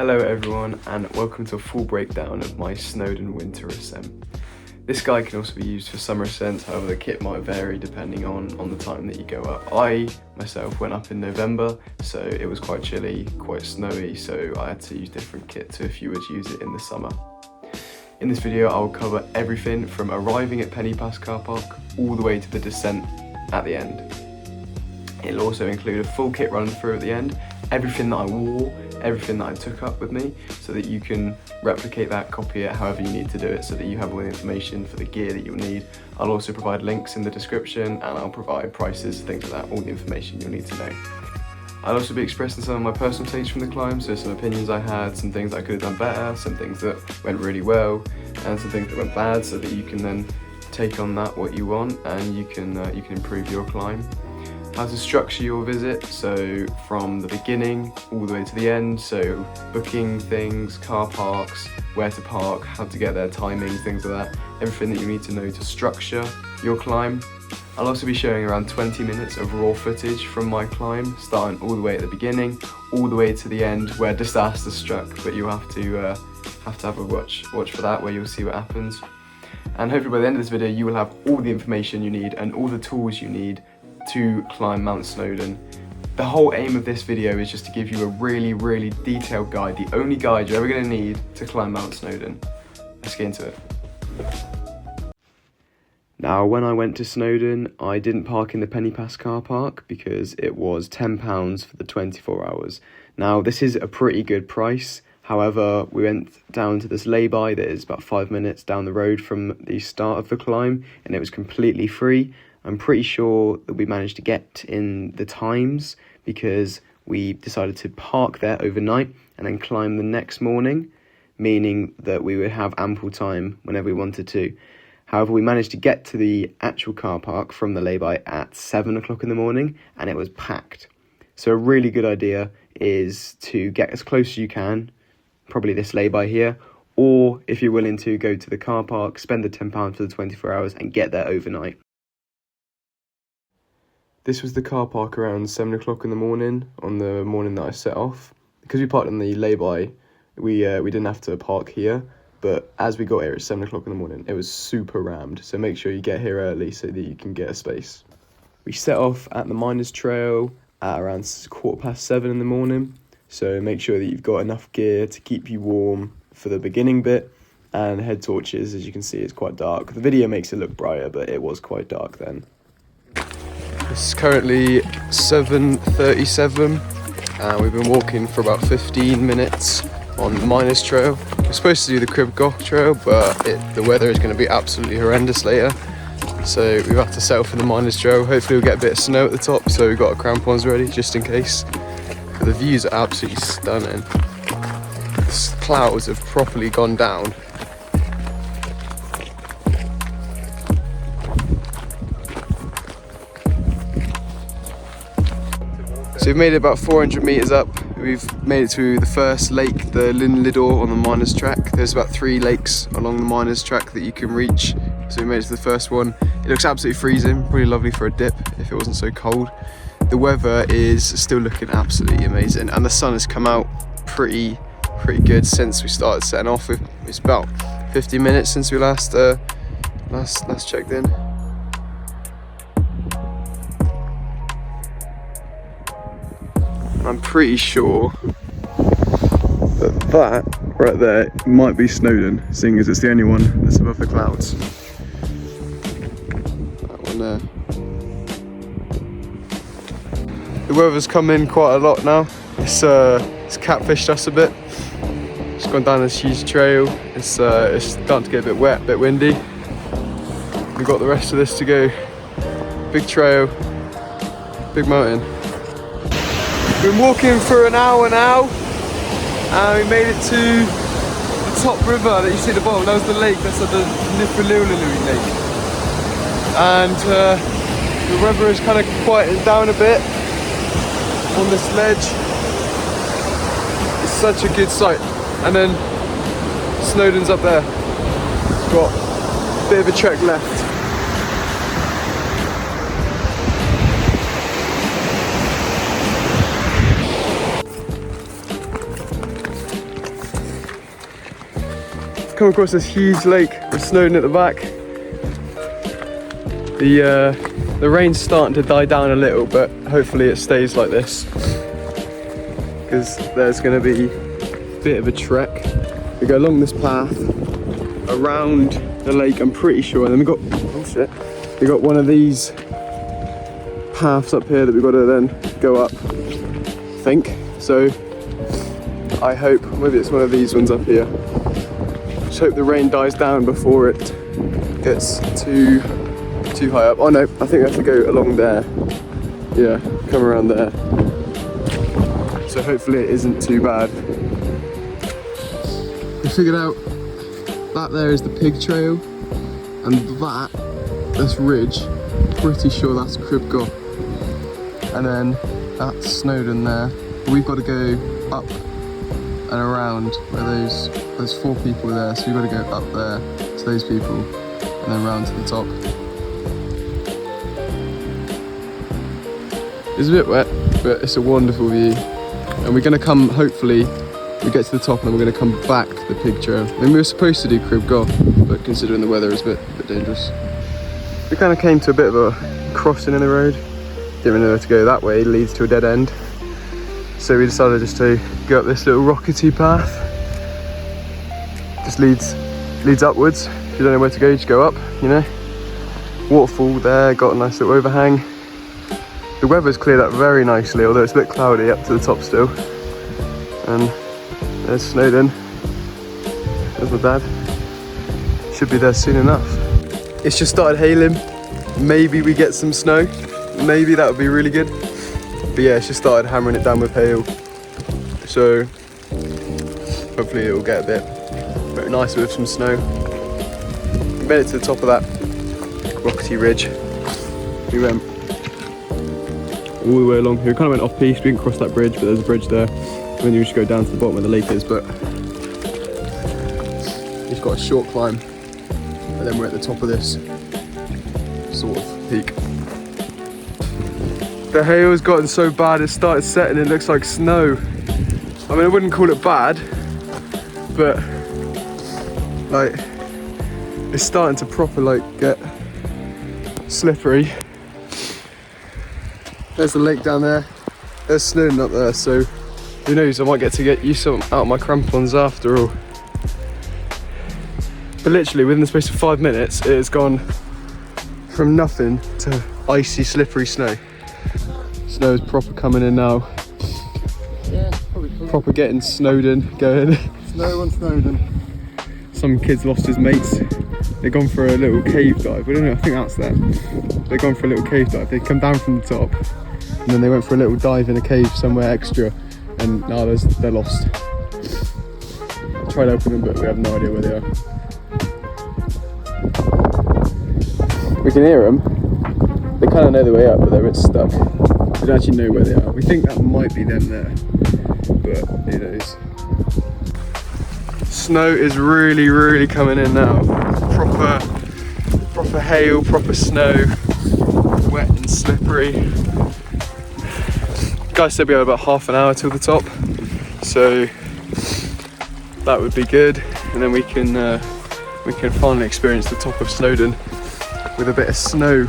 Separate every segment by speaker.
Speaker 1: Hello everyone, and welcome to a full breakdown of my Snowdon winter ascent. This guide can also be used for summer ascents, however the kit might vary depending on the time that you go up. I myself went up in November, so it was quite chilly, quite snowy, so I had to use different kit to if you were to use it in the summer. In this video I'll cover everything from arriving at Penny Pass car park all the way to the descent at the end. It'll also include a full kit run through at the end, everything that I wore, everything that I took up with me, so that you can replicate that, copy it however you need to do it, so that you have all the information for the gear that you'll need. I'll also provide links in the description, and I'll provide prices, things like that, all the information you'll need to know. I'll also be expressing some of my personal takes from the climb, so some opinions I had, some things I could have done better, some things that went really well, and some things that went bad, so that you can then take on that what you want, and you can improve your climb. How to structure your visit, so from the beginning all the way to the end, so booking things, car parks, where to park, how to get there, timing, things like that, everything that you need to know to structure your climb. I'll also be showing around 20 minutes of raw footage from my climb, starting all the way at the beginning, all the way to the end where disaster struck, but you'll have to have a watch for that, where you'll see what happens. And hopefully by the end of this video you will have all the information you need and all the tools you need to climb Mount Snowdon. The whole aim of this video is just to give you a really detailed guide, the only guide you're ever going to need to climb Mount Snowdon. Let's get into it. Now, when I went to Snowdon, I didn't park in the Penny Pass car park because it was £10 for the 24 hours. Now, this is a pretty good price. However, we went down to this lay-by that is about 5 minutes down the road from the start of the climb, and it was completely free. I'm pretty sure that we managed to get in the times because we decided to park there overnight and then climb the next morning, meaning that we would have ample time whenever we wanted to. However, we managed to get to the actual car park from the lay-by at 7 o'clock in the morning, and it was packed. So a really good idea is to get as close as you can, probably this lay-by here, or if you're willing to, go to the car park, spend the £10 for the 24 hours and get there overnight. This was the car park around 7 o'clock in the morning, on the morning that I set off. Because we parked on the lay-by, we didn't have to park here, but as we got here at 7 o'clock in the morning, it was super rammed, so make sure you get here early so that you can get a space. We set off at the Miners Trail at around 7:15 in the morning, so make sure that you've got enough gear to keep you warm for the beginning bit, and head torches. As you can see, it's quite dark. The video makes it look brighter, but it was quite dark then. It's currently 7:37 and we've been walking for about 15 minutes on the Miners Trail. We're supposed to do the Crib Goch Trail, but the weather is going to be absolutely horrendous later, so we've had to settle for the Miners Trail. Hopefully we'll get a bit of snow at the top, so we've got our crampons ready just in case. But the views are absolutely stunning. The clouds have properly gone down. So we've made it about 400 metres up. We've made it to the first lake, the Lyn Lidor, on the Miners track. There's about 3 lakes along the Miners track that you can reach. So we made it to the first one. It looks absolutely freezing, really lovely for a dip if it wasn't so cold. The weather is still looking absolutely amazing, and the sun has come out pretty good since we started setting off. It's about 50 minutes since we last checked in. I'm pretty sure that right there might be Snowdon, seeing as it's the only one that's above the clouds. That one there. The weather's come in quite a lot now. It's catfished us a bit. It's gone down this huge trail. It's starting to get a bit wet, a bit windy. We've got the rest of this to go. Big trail, big mountain. We've been walking for an hour now, and we made it to the top river that you see at the bottom. That was the lake, that's the Nifilululu lake. And the river is kind of quieted down a bit on this ledge. It's such a good sight. And then Snowdon's up there. It's got a bit of a trek left. come across this huge lake with Snowdon at the back. The rain's starting to die down a little, but hopefully it stays like this, because there's going to be a bit of a trek. We go along this path around the lake, I'm pretty sure, and then we got, oh shit, we got one of these paths up here that we've got to then go up, I think. So I hope, maybe it's one of these ones up here. Just hope the rain dies down before it gets too high up. Oh no, I think we have to go along there. Yeah, come around there. So hopefully it isn't too bad. We figured out that there is the pig trail, and this ridge, pretty sure that's Crib Gough. And then that's Snowdon there. We've got to go up and around where there's 4 people there, so we've got to go up there to those people and then round to the top. It's a bit wet, but it's a wonderful view. And we're going to come, hopefully, we get to the top and then we're going to come back the pig trail. I mean, we were supposed to do Crib Gough, but considering the weather is a bit dangerous. We kind of came to a bit of a crossing in the road. Didn't really know where to go. That way leads to a dead end. So we decided just to go up this little rockety path. Just leads upwards. If you don't know where to go, just go up, you know. Waterfall there, got a nice little overhang. The weather's cleared up very nicely, although it's a bit cloudy up to the top still. And there's Snowdon. There's my dad. Should be there soon enough. It's just started hailing. Maybe we get some snow. Maybe that would be really good. But yeah, it's just started hammering it down with hail. So hopefully it will get a bit nicer with some snow. We made it to the top of that rockety ridge. We went all the way along here. We kind of went off piste. We didn't cross that bridge, but there's a bridge there. And then you just go down to the bottom where the lake is, but it's got a short climb. And then we're at the top of this sort of peak. The hail's gotten so bad it started setting, it looks like snow. I mean, I wouldn't call it bad, but like, it's starting to proper like get slippery. There's the lake down there, there's Snowdon up there, so who knows, I might get you some out of my crampons after all. But literally within the space of 5 minutes, it has gone from nothing to icy, slippery snow. Snow is proper coming in now. Yeah, probably cool. Proper getting Snowdon going. Snow on Snowdon. Some kid's lost his mates. They've gone for a little cave dive. I don't know, I think that's them. They've gone for a little cave dive. They come down from the top and then they went for a little dive in a cave somewhere extra, and now they're lost. I tried helping them, but we have no idea where they are. We can hear them. They kind of know the way up, but they're a bit stuck. We don't actually know where they are. We think that might be them there, but who knows. Snow is really coming in now. Proper hail, proper snow, wet and slippery. Guys said we have about half an hour till the top, so that would be good, and then we can finally experience the top of Snowdon with a bit of snow.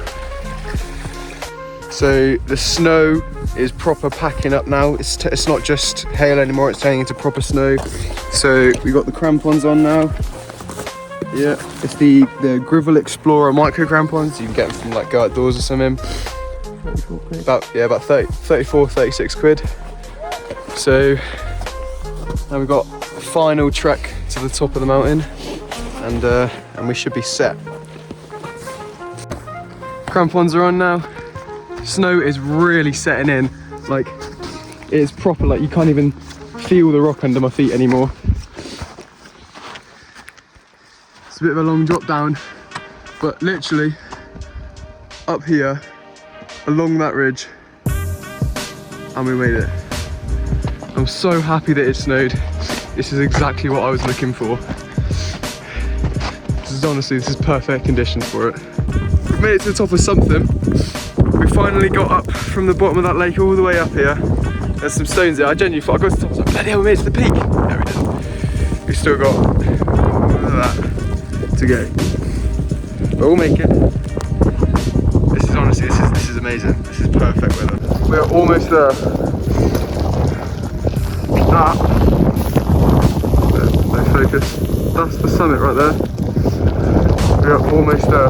Speaker 1: So the snow is proper packing up now. It's not just hail anymore, it's turning into proper snow. So we got the crampons on now. Yeah, it's the Grivel Explorer micro crampons. You can get them from like Go Outdoors or something. About 34, 36 quid. So now we've got a final trek to the top of the mountain, and we should be set. Crampons are on now. Snow is really setting in. Like, it is proper, like you can't even feel the rock under my feet anymore. It's a bit of a long drop down, but literally up here along that ridge, and we made it. I'm so happy that it snowed. This is exactly what I was looking for. This is perfect conditions for it. We've made it to the top of something. We finally got up from the bottom of that lake all the way up here. There's some stones there. I genuinely thought I got to the top, I was like, bloody hell, we made it to the peak. No, we didn't. We've still got of that to go. But we'll make it. This is honestly, this is amazing. This is perfect weather. We're almost there. No focus. That's the summit right there. We're almost there.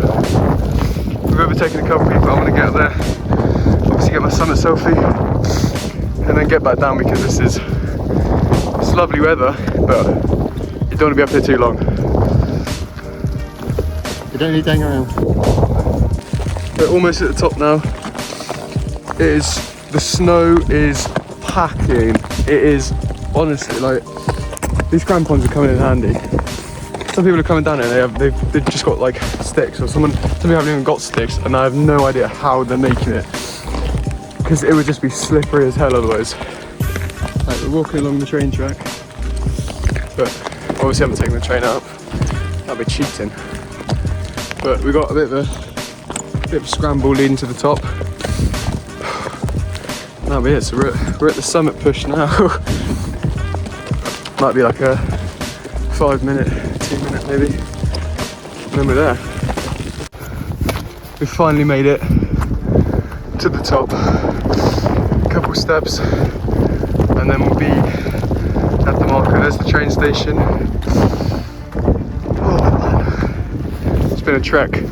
Speaker 1: We've overtaken a couple people. I'm gonna get up there, obviously get my summit selfie, and then get back down because it's lovely weather, but you don't want to be up here too long. You don't need to hang around. We're almost at the top now. The snow is packing. It is honestly like, these crampons are coming in handy. Some people are coming down here and they've just got like sticks, or some people haven't even got sticks, and I have no idea how they're making it, because it would just be slippery as hell otherwise. Like, we're walking along the train track, but obviously I haven't taken the train up. That'd be cheating. But we got a bit of a scramble leading to the top. That'll be it. So we're at the summit push now. Might be like a 5 minute, 2 minute maybe. And then we're there. We finally made it to the top. Couple steps, and then we'll be at the marker. There's the train station. Oh man, it's been a trek,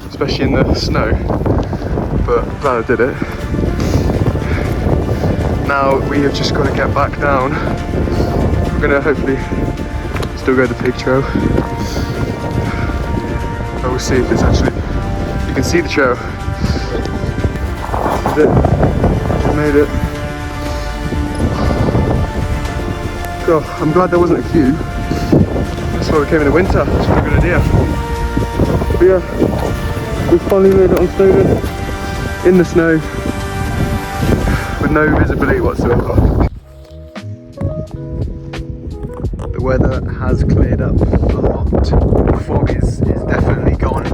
Speaker 1: especially in the snow, but glad I did it. Now we have just got to get back down. We're gonna hopefully still go the pig trail, but we'll see if it's actually, you can see the trail. This is it. We made it. God, I'm glad there wasn't a queue. That's why we came in the winter. That's a good idea. But yeah, we finally made it on Snowdon in the snow with no visibility whatsoever. The weather has cleared up a lot. The fog is definitely gone.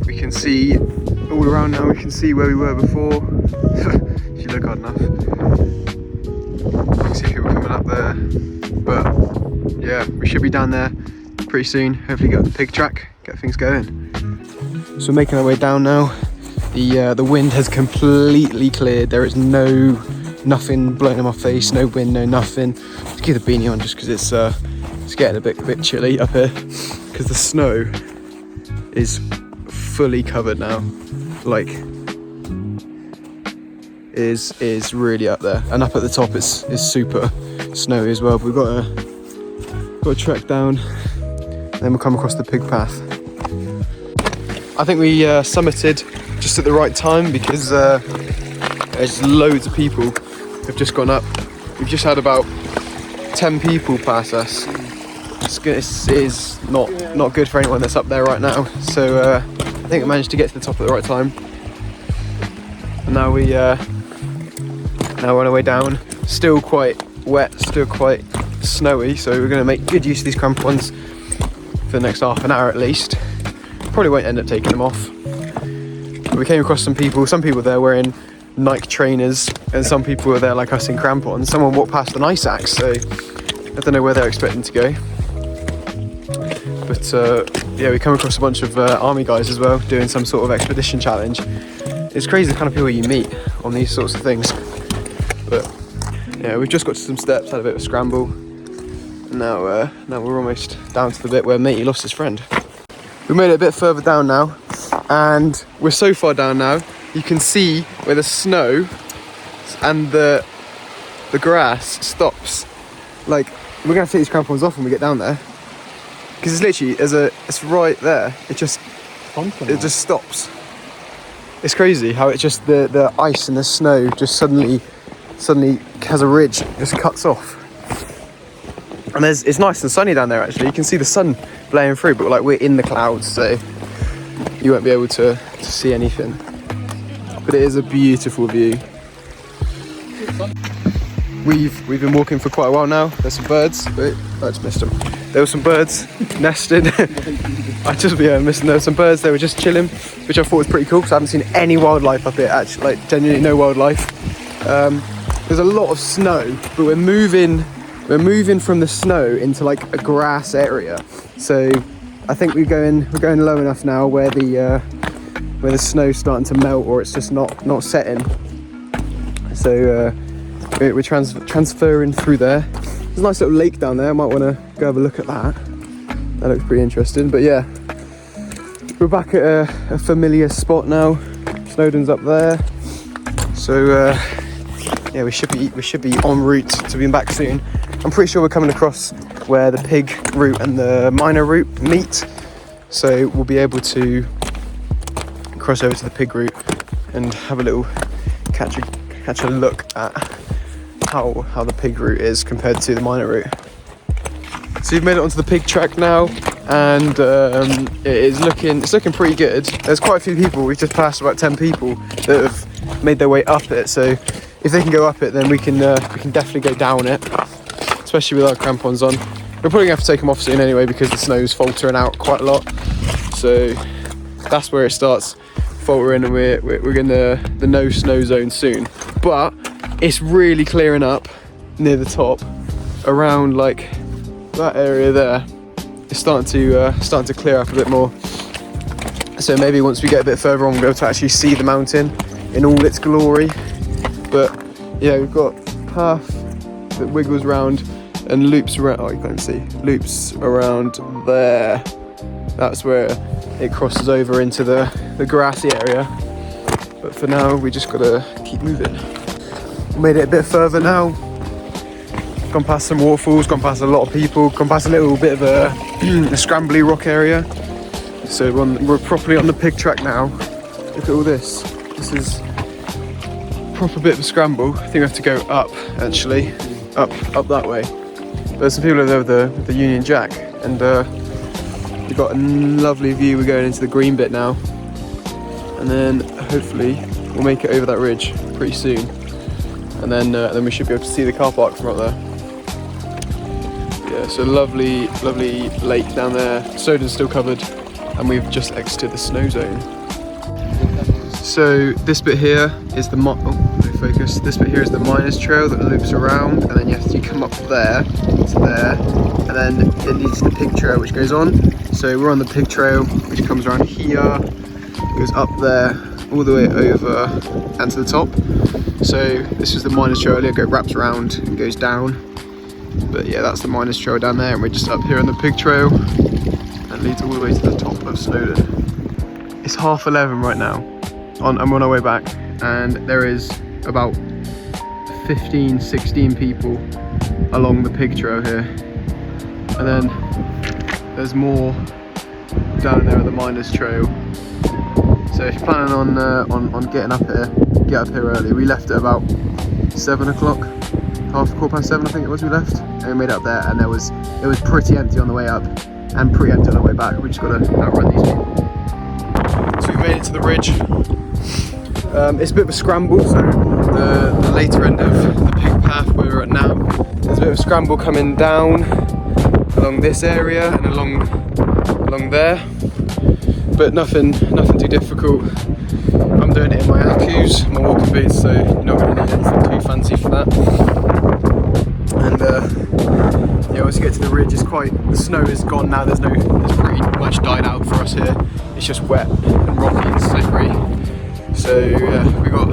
Speaker 1: We can see all around now. We can see where we were before. If you look hard enough, you can see people coming up there. But yeah, we should be down there pretty soon. Hopefully get up the pig track, get things going. So we're making our way down now. The wind has completely cleared. There is nothing blowing in my face, no wind, no nothing. Let's keep the beanie on just because it's getting a bit chilly up here, because the snow is fully covered now. Like, is really up there, and up at the top it's super snowy as well. But we've got to trek down, and then we'll come across the pig path. I think we summited just at the right time, because there's loads of people who've just gone up. We've just had about 10 people pass us. It is not good for anyone that's up there right now. So I think we managed to get to the top at the right time. And now we're on our way down. Still quite wet, still quite snowy. So we're going to make good use of these crampons for the next half an hour at least. Probably won't end up taking them off. But we came across some people there wearing Nike trainers, and some people were there like us in crampons. Someone walked past an ice axe, so I don't know where they're expecting to go. But yeah, we come across a bunch of army guys as well, doing some sort of expedition challenge. It's crazy the kind of people you meet on these sorts of things. But yeah, we've just got to some steps, had a bit of a scramble, and now we're almost down to the bit where Matey lost his friend. We made it a bit further down now, and we're so far down now, you can see where the snow and the grass stops. Like, we're gonna have to take these crampons off when we get down there, because it's literally it's right there. It just stops. It's crazy how it just the ice and the snow just suddenly has a ridge, just cuts off. And it's nice and sunny down there actually. You can see the sun blaring through, but we're in the clouds, so you won't be able to see anything. But it is a beautiful view. We've been walking for quite a while now. There's some birds. Wait, I just missed them. There were some birds nested. Missing. There were some birds. They were just chilling, which I thought was pretty cool because I haven't seen any wildlife up here. Actually, like genuinely no wildlife. There's a lot of snow, but we're moving we're moving from the snow into like a grass area. So I think we're going low enough now where the snow's starting to melt, or it's just not setting. So we're transferring through there. There's a nice little lake down there. I might want to go have a look at that. That looks pretty interesting. But yeah, we're back at a familiar spot now. Snowdon's up there. So yeah, we should be en route to being back soon. I'm pretty sure we're coming across where the pig route and the minor route meet. So we'll be able to cross over to the pig route and have a little catch a look at how the pig route is compared to the minor route. So you've made it onto the pig track now, and it's looking pretty good. There's quite a few people. We've just passed about 10 people that have made their way up it. So if they can go up it, then we can definitely go down it, especially with our crampons on. We're probably gonna have to take them off soon anyway because the snow's faltering out quite a lot. So that's where it starts faltering, and we're in the no snow zone soon. But it's really clearing up near the top, around like that area there. It's starting to clear up a bit more. So maybe once we get a bit further on, we'll be able to actually see the mountain in all its glory. But yeah, we've got a path that wiggles around and loops around. Oh, you can't see. Loops around there. That's where it crosses over into the grassy area. But for now, we just gotta keep moving. Made it a bit further now. Gone past some waterfalls, gone past a lot of people, gone past a little bit of a scrambly rock area. So we're properly on the pig track now. Look at all this. This is a proper bit of a scramble. I think we have to go up, actually, up that way. But there's some people over there with the Union Jack, and we've got a lovely view. We're going into the green bit now, and then hopefully we'll make it over that ridge pretty soon, and then we should be able to see the car park from up there. Yeah, so lovely lake down there. Snowdon's still covered, and we've just exited the snow zone. So this bit here is the This bit here is the miners trail that loops around, and then you come up there to there, and then it leads to the pig trail which goes on. So we're on the pig trail, which comes around here, goes up there, all the way over and to the top. So this is the miners trail. It wraps around and goes down. But yeah, that's the miners trail down there, and we're just up here on the pig trail, and leads all the way to the top of Snowdon. It's 11:30 right now. I'm on our way back, and there is about 15-16 people along the pig trail here, and then there's more down there at the miners trail. So if you're planning on getting up here, get up here early. We left at about 7 o'clock, 7:15 I think it was we left, and we made it up there, and it was pretty empty on the way up and pretty empty on the way back. We just got to outrun these people. So we made it to the ridge. It's a bit of a scramble, so the later end of the pig path where we're at now, there's a bit of a scramble coming down along this area and along there, but nothing too difficult. I'm doing it in my Akus, my walking boots, so you're not going to need anything too fancy for that. And yeah, once you get to the ridge, the snow is gone now. There's pretty much died out for us here. It's just wet and rocky and slippery. So yeah, we got a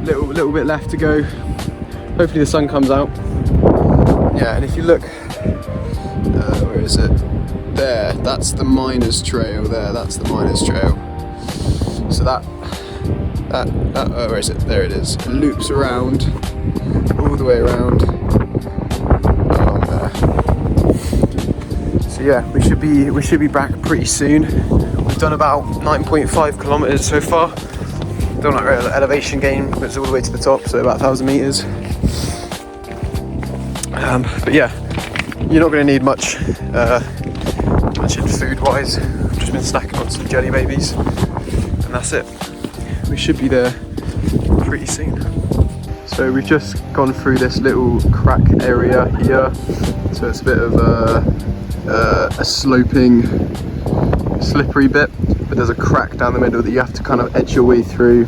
Speaker 1: little bit left to go. Hopefully the sun comes out. Yeah, and if you look, where is it? There, that's the miners trail. That's the miners trail. So that where is it? There it is. It loops around, all the way around. Along there. So yeah, we should be back pretty soon. We've done about 9.5 kilometers so far. Done like an elevation gain, but it's all the way to the top, so about 1,000 meters. But yeah, you're not going to need much food-wise. I've just been snacking on some jelly babies, and that's it. We should be there pretty soon. So we've just gone through this little crack area here. So it's a bit of a sloping, slippery bit, but there's a crack down the middle that you have to kind of edge your way through.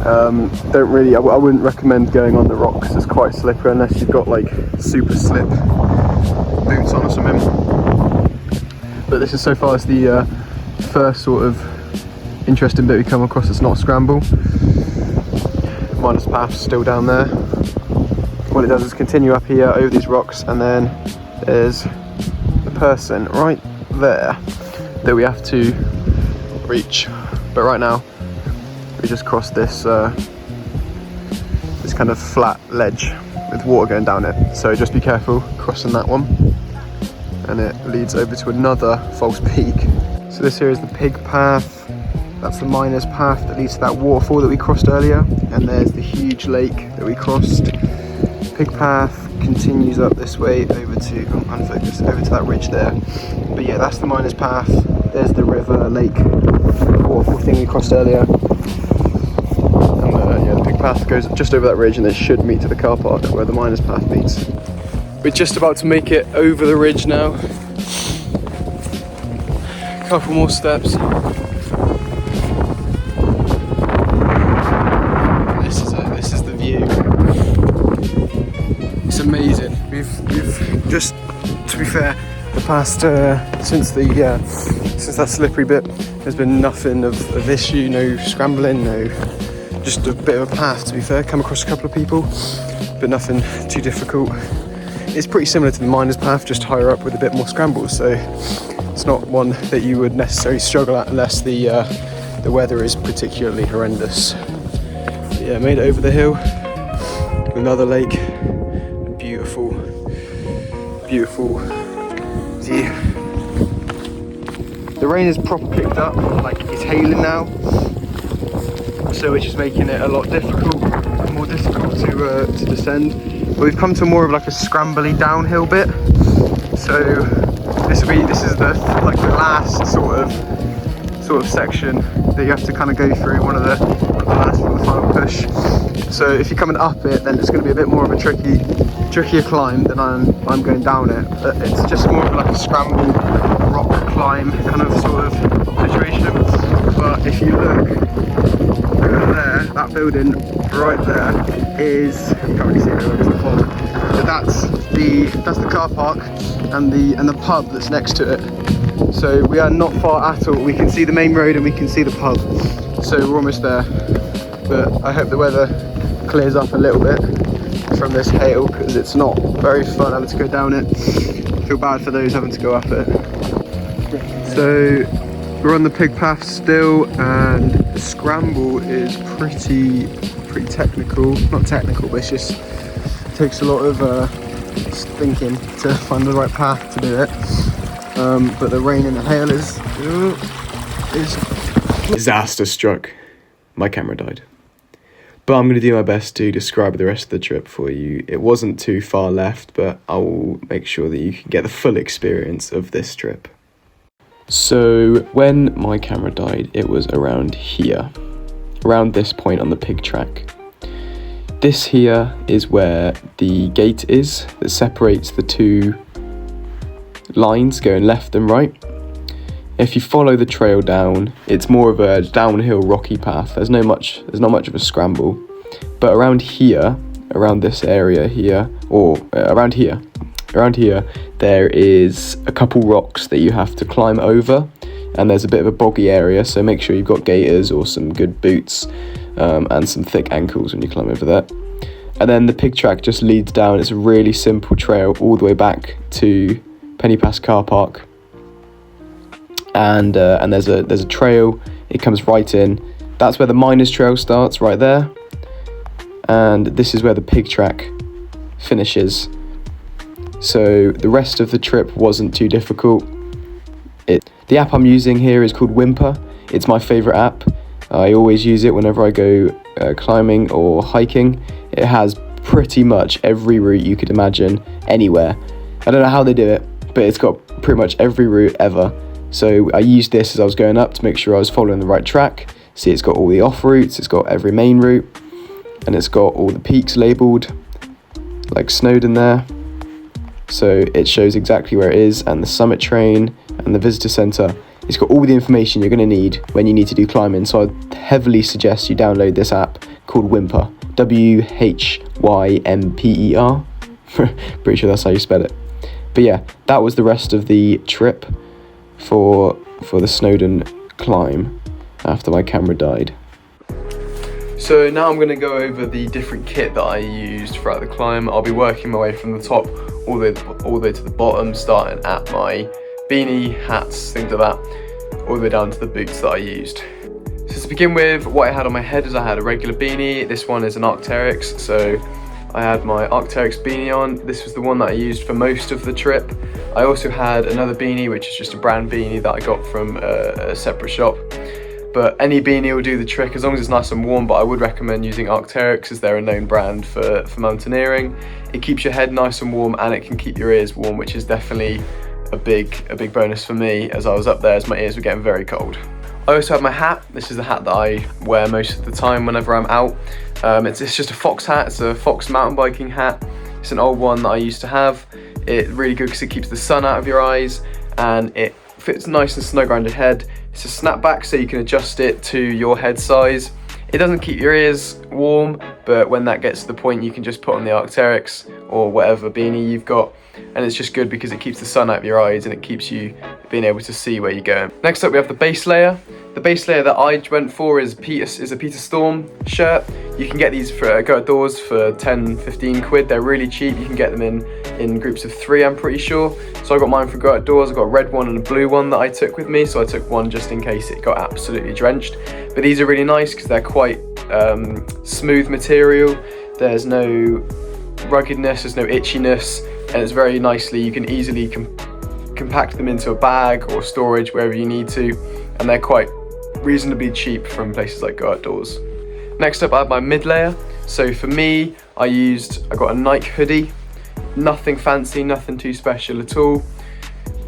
Speaker 1: I wouldn't recommend going on the rocks. It's quite slippery unless you've got like super slip boots on or something. But this is so far as the first sort of interesting bit we come across that's not a scramble. Minus path still down there. What it does is continue up here over these rocks, and then there's a person right there that we have to reach. But right now we just crossed this this kind of flat ledge with water going down it, so just be careful crossing that one, and it leads over to another false peak. So this here is the pig path. That's the miner's path that leads to that waterfall that we crossed earlier, and there's the huge lake that we crossed. Pig path continues up this way over to, unfocus, over to that ridge there. But yeah, that's the miner's path. There's the river, lake, waterfall thing we crossed earlier. And yeah, the pig path goes just over that ridge, and it should meet to the car park where the miner's path meets. We're just about to make it over the ridge now. A couple more steps. It's amazing. We've just, to be fair, the past since that slippery bit, there's been nothing of issue, no scrambling, no, just a bit of a path. To be fair, come across a couple of people, but nothing too difficult. It's pretty similar to the miner's path, just higher up with a bit more scrambles. So it's not one that you would necessarily struggle at unless the weather is particularly horrendous. But yeah, made it over the hill. Another lake. Beautiful view. The rain is proper picked up, like it's hailing now, so it's just making it a lot more difficult to descend. But we've come to more of like a scrambly downhill bit, so this is the last sort of section that you have to kind of go through, one of the last for the final push. So if you're coming up it, then it's going to be a bit more of a trickier climb than I'm going down it. But it's just more of like a scramble rock climb kind of sort of situation. But if you look over there, that building right there is, you can't really see it because of the fog, but that's the car park and the pub that's next to it. So we are not far at all. We can see the main road and we can see the pub. So we're almost there. But I hope the weather clears up a little bit from this hail, because it's not very fun having to go down it. I feel bad for those having to go up it. So we're on the pig path still, and the scramble is pretty technical. Not technical, but it takes a lot of thinking to find the right path to do it. But the rain and the hail is disaster struck. My camera died. But I'm going to do my best to describe the rest of the trip for you. It wasn't too far left, but I will make sure that you can get the full experience of this trip. So when my camera died, it was around here, around this point on the pig track. This here is where the gate is that separates the two lines going left and right. If you follow the trail down, it's more of a downhill rocky path. There's not much of a scramble. But around here, around this area here, or around here, there is a couple rocks that you have to climb over, and there's a bit of a boggy area, so make sure you've got gaiters or some good boots and some thick ankles when you climb over that. And then the pig track just leads down. It's a really simple trail all the way back to Penny Pass car park. And there's a trail, it comes right in. That's where the miners trail starts, right there. And this is where the pig track finishes. So the rest of the trip wasn't too difficult. The app I'm using here is called Whimper. It's my favourite app. I always use it whenever I go climbing or hiking. It has pretty much every route you could imagine anywhere. I don't know how they do it, but it's got pretty much every route ever. So I used this as I was going up to make sure I was following the right track. See, it's got all the off routes, it's got every main route, and it's got all the peaks labelled, like Snowdon there. So it shows exactly where it is, and the summit train and the visitor centre. It's got all the information you're going to need when you need to do climbing. So I heavily suggest you download this app called Whimper. Whympper. Pretty sure that's how you spell it. But yeah, that was the rest of the trip for the Snowdon climb after my camera died. So now I'm going to go over the different kit that I used throughout the climb. I'll be working my way from the top all the way to the bottom, starting at my beanie, hats, things like that, all the way down to the boots that I used. So to begin with, what I had on my head is I had a regular beanie. This one is an Arc'teryx, so I had my Arc'teryx beanie on. This was the one that I used for most of the trip. I also had another beanie, which is just a brand beanie that I got from a separate shop. But any beanie will do the trick as long as it's nice and warm, but I would recommend using Arc'teryx as they're a known brand for mountaineering. It keeps your head nice and warm and it can keep your ears warm, which is definitely a big bonus for me as I was up there, as my ears were getting very cold. I also have my hat. This is the hat that I wear most of the time whenever I'm out. It's just a Fox hat. It's a Fox mountain biking hat. It's an old one that I used to have. It's really good because it keeps the sun out of your eyes and it fits nice and snug around your head. It's a snapback, so you can adjust it to your head size. It doesn't keep your ears warm, but when that gets to the point, you can just put on the Arc'teryx or whatever beanie you've got, and it's just good because it keeps the sun out of your eyes and it keeps you being able to see where you're going. Next up, we have the base layer. The base layer that I went for is a Peter Storm shirt. You can get these for Go Outdoors for 10-15 quid. They're really cheap. You can get them in groups of 3, I'm pretty sure. So I got mine from Go Outdoors. I got a red one and a blue one that I took with me. So I took one just in case it got absolutely drenched. But these are really nice because they're quite smooth material. There's no ruggedness, there's no itchiness, and it's very nicely, you can easily compact them into a bag or storage wherever you need to, and they're quite reasonably cheap from places like Go Outdoors. Next up, I have my mid layer. So for me, I got a Nike hoodie. Nothing fancy, nothing too special at all.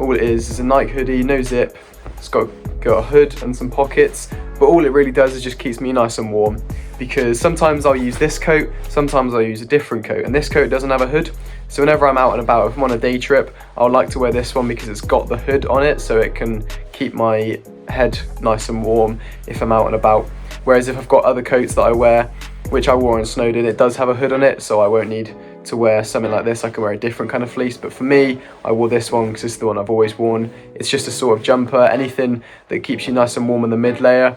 Speaker 1: All it is a Nike hoodie, no zip. It's got a hood and some pockets, but all it really does is just keeps me nice and warm, because sometimes I'll use this coat, sometimes I'll use a different coat, and this coat doesn't have a hood. So whenever I'm out and about, if I'm on a day trip, I would like to wear this one because it's got the hood on it, so it can keep my head nice and warm if I'm out and about. Whereas if I've got other coats that I wear, which I wore in Snowdon, it does have a hood on it, so I won't need to wear something like this. I can wear a different kind of fleece, but for me, I wore this one because it's the one I've always worn. It's just a sort of jumper. Anything that keeps you nice and warm in the mid layer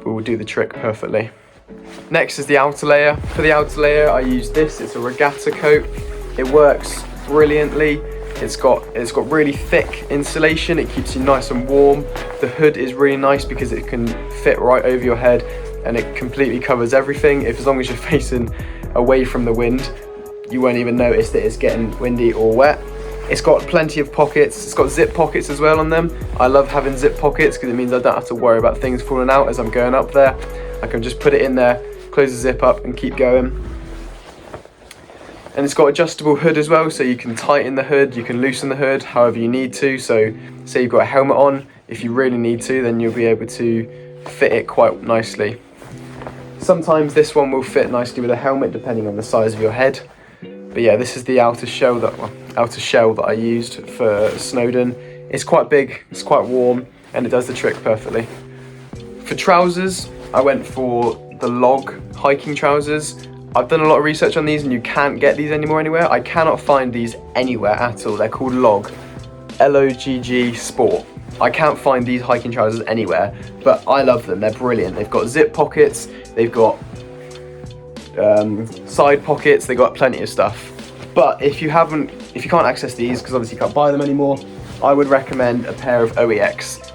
Speaker 1: will do the trick perfectly. Next is the outer layer. For the outer layer, I use this. It's a regatta coat. It works brilliantly. It's got really thick insulation. It keeps you nice and warm. The hood is really nice because it can fit right over your head and it completely covers everything. As long as you're facing away from the wind, you won't even notice that it's getting windy or wet. It's got plenty of pockets. It's got zip pockets as well on them. I love having zip pockets because it means I don't have to worry about things falling out as I'm going up there. I can just put it in there, close the zip up and keep going. And it's got adjustable hood as well, so you can tighten the hood, you can loosen the hood however you need to. So say you've got a helmet on, if you really need to, then you'll be able to fit it quite nicely. Sometimes this one will fit nicely with a helmet depending on the size of your head. But yeah, this is the outer shell that I used for Snowdon. It's quite big, it's quite warm, and it does the trick perfectly. For trousers, I went for the log hiking trousers. I've done a lot of research on these and you can't get these anymore anywhere. I cannot find these anywhere at all. They're called log, L-O-G-G Sport. I can't find these hiking trousers anywhere, but I love them. They're brilliant. They've got zip pockets, they've got side pockets, they've got plenty of stuff. But if you can't access these, because obviously you can't buy them anymore, I would recommend a pair of OEX.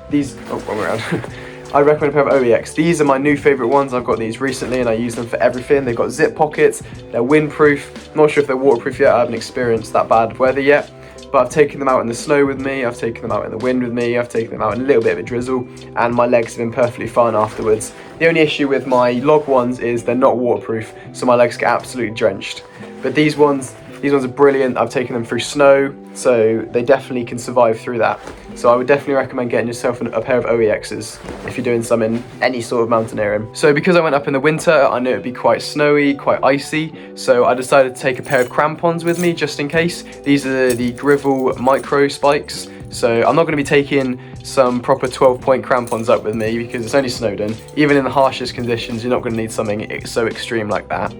Speaker 1: Wrong way around. I recommend a pair of OEX. These are my new favourite ones. I've got these recently and I use them for everything. They've got zip pockets, they're windproof. I'm not sure if they're waterproof yet, I haven't experienced that bad weather yet. But I've taken them out in the snow with me, I've taken them out in the wind with me, I've taken them out in a little bit of a drizzle, and my legs have been perfectly fine afterwards. The only issue with my log ones is they're not waterproof, so my legs get absolutely drenched. But these ones, These ones are brilliant. I've taken them through snow, so they definitely can survive through that. So I would definitely recommend getting yourself a pair of OEXs if you're doing some in any sort of mountaineering. So because I went up in the winter, I knew it'd be quite snowy, quite icy, so I decided to take a pair of crampons with me just in case. These are the Grivel micro spikes. So I'm not going to be taking some proper 12-point crampons up with me because it's only Snowdon. Even in the harshest conditions, you're not going to need something so extreme like that.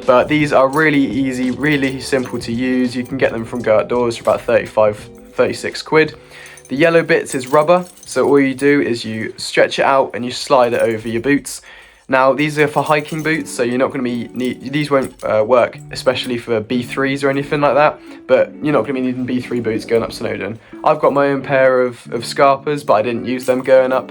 Speaker 1: But these are really easy, really simple to use. You can get them from Go Outdoors for about 36 quid. The yellow bits is rubber, so all you do is you stretch it out and you slide it over your boots. Now these are for hiking boots, so you're not going to these won't work especially for B3s or anything like that, but you're not going to be needing B3 boots going up Snowdon. I've got my own pair of Scarpas, but I didn't use them going up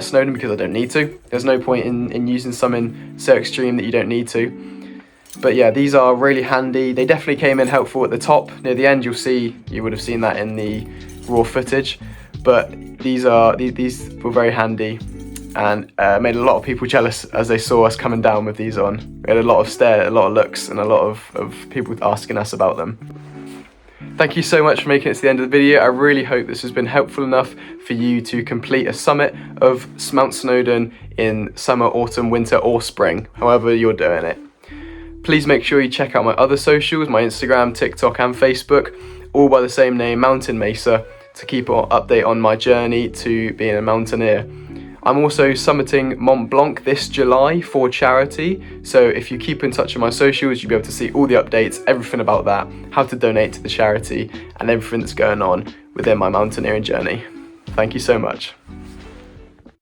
Speaker 1: Snowdon because I don't need to. There's no point in using something so extreme that you don't need to. But yeah, these are really handy. They definitely came in helpful at the top. Near the end, you would have seen that in the raw footage. But these were very handy and made a lot of people jealous as they saw us coming down with these on. We had a lot of stare, a lot of looks, and a lot of people asking us about them. Thank you so much for making it to the end of the video. I really hope this has been helpful enough for you to complete a summit of Mount Snowdon in summer, autumn, winter, or spring, however you're doing it. Please make sure you check out my other socials, my Instagram, TikTok and Facebook, all by the same name, Mountain Mesa, to keep an update on my journey to being a mountaineer. I'm also summiting Mont Blanc this July for charity, so if you keep in touch with my socials, you'll be able to see all the updates, everything about that, how to donate to the charity, and everything that's going on within my mountaineering journey. Thank you so much.